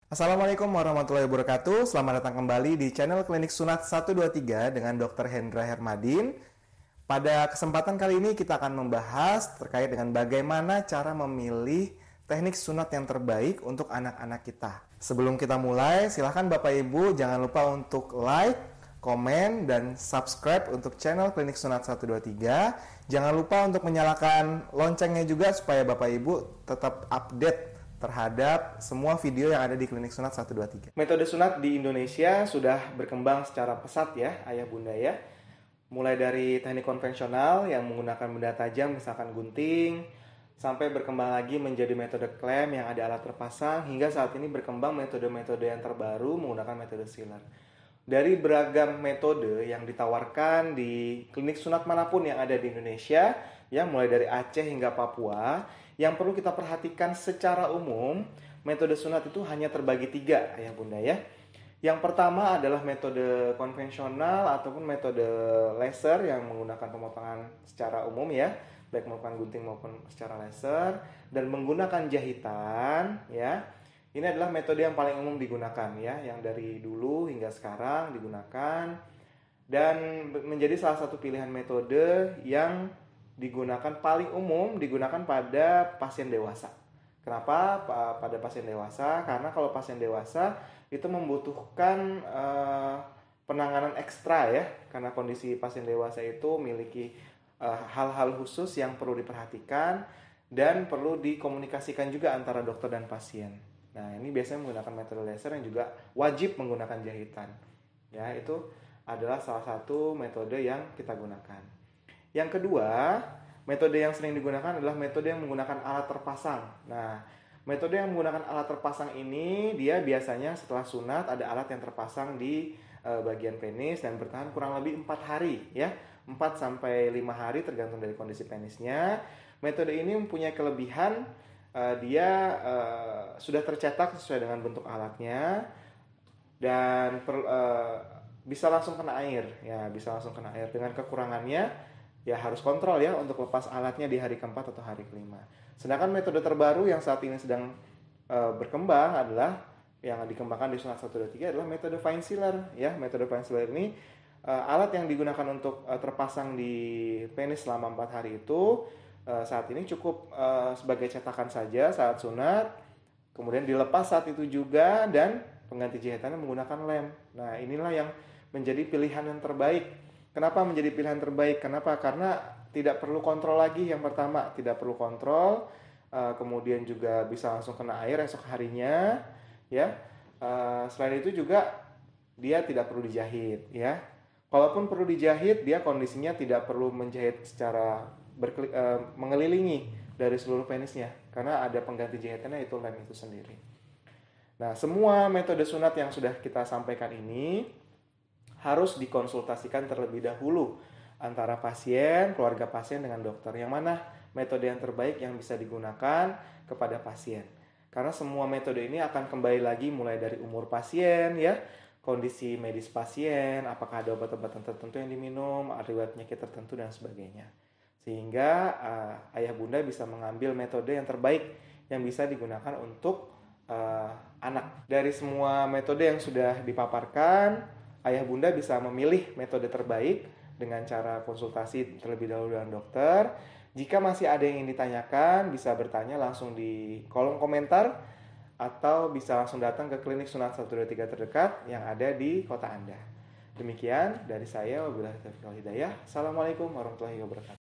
Assalamualaikum warahmatullahi wabarakatuh. Selamat datang kembali di channel Klinik Sunat 123 dengan Dr. Hendra Hermadin. Pada kesempatan kali ini kita akan membahas terkait dengan bagaimana cara memilih teknik sunat yang terbaik untuk anak-anak kita. Sebelum kita mulai, silahkan Bapak Ibu jangan lupa untuk like, komen, dan subscribe untuk channel Klinik Sunat 123. Jangan lupa untuk menyalakan loncengnya juga supaya Bapak Ibu tetap update terhadap semua video yang ada di Klinik Sunat 123. Metode sunat di Indonesia sudah berkembang secara pesat ya, ayah bunda ya. Mulai dari teknik konvensional yang menggunakan benda tajam, misalkan gunting, sampai berkembang lagi menjadi metode klem yang ada alat terpasang, hingga saat ini berkembang metode-metode yang terbaru menggunakan metode sealer. Dari beragam metode yang ditawarkan di klinik sunat manapun yang ada di Indonesia, ya mulai dari Aceh hingga Papua, yang perlu kita perhatikan secara umum, metode sunat itu hanya terbagi 3, ayah bunda ya. Yang pertama adalah metode konvensional ataupun metode laser yang menggunakan pemotongan secara umum ya, baik menggunakan gunting maupun secara laser, dan menggunakan jahitan ya. Ini adalah metode yang paling umum digunakan ya, yang dari dulu hingga sekarang digunakan dan menjadi salah satu pilihan metode yang digunakan paling umum digunakan pada pasien dewasa. Kenapa pada pasien dewasa? Karena kalau pasien dewasa itu membutuhkan penanganan ekstra ya, karena kondisi pasien dewasa itu memiliki hal-hal khusus yang perlu diperhatikan dan perlu dikomunikasikan juga antara dokter dan pasien. Nah, ini biasanya menggunakan metode laser yang juga wajib menggunakan jahitan. Ya, itu adalah salah satu metode yang kita gunakan. Yang kedua, metode yang sering digunakan adalah metode yang menggunakan alat terpasang. Nah, metode yang menggunakan alat terpasang ini, dia biasanya setelah sunat ada alat yang terpasang di bagian penis dan bertahan kurang lebih 4 hari ya. 4-5 hari tergantung dari kondisi penisnya. Metode ini mempunyai kelebihan, dia sudah tercetak sesuai dengan bentuk alatnya dan bisa langsung kena air ya, bisa langsung kena air. Dengan kekurangannya ya harus kontrol ya untuk lepas alatnya di hari keempat atau hari kelima. Sedangkan metode terbaru yang saat ini sedang berkembang adalah yang dikembangkan di Sunat 123 adalah metode fine sealer ya. Metode fine sealer ini alat yang digunakan untuk terpasang di penis selama 4 hari itu saat ini cukup sebagai cetakan saja saat sunat, kemudian dilepas saat itu juga, dan pengganti jahitannya menggunakan lem. Nah, inilah yang menjadi pilihan yang terbaik. Kenapa menjadi pilihan terbaik? Kenapa? Karena tidak perlu kontrol lagi. Yang pertama, tidak perlu kontrol, kemudian juga bisa langsung kena air esok harinya, ya. Selain itu juga dia tidak perlu dijahit, ya. Kalaupun perlu dijahit, dia kondisinya tidak perlu menjahit secara mengelilingi dari seluruh penisnya, karena ada pengganti jahitannya, itu lem itu sendiri. Nah, semua metode sunat yang sudah kita sampaikan ini harus dikonsultasikan terlebih dahulu antara pasien, keluarga pasien dengan dokter. Yang mana metode yang terbaik yang bisa digunakan kepada pasien. Karena semua metode ini akan kembali lagi mulai dari umur pasien ya, kondisi medis pasien, apakah ada obat-obatan tertentu yang diminum, riwayat penyakit tertentu dan sebagainya. Sehingga ayah bunda bisa mengambil metode yang terbaik yang bisa digunakan untuk anak. Dari semua metode yang sudah dipaparkan, ayah bunda bisa memilih metode terbaik dengan cara konsultasi terlebih dahulu dengan dokter. Jika masih ada yang ingin ditanyakan, bisa bertanya langsung di kolom komentar atau bisa langsung datang ke klinik Sunat 123 terdekat yang ada di kota Anda. Demikian dari saya, wabillahi taufiq wal hidayah. Assalamualaikum warahmatullahi wabarakatuh.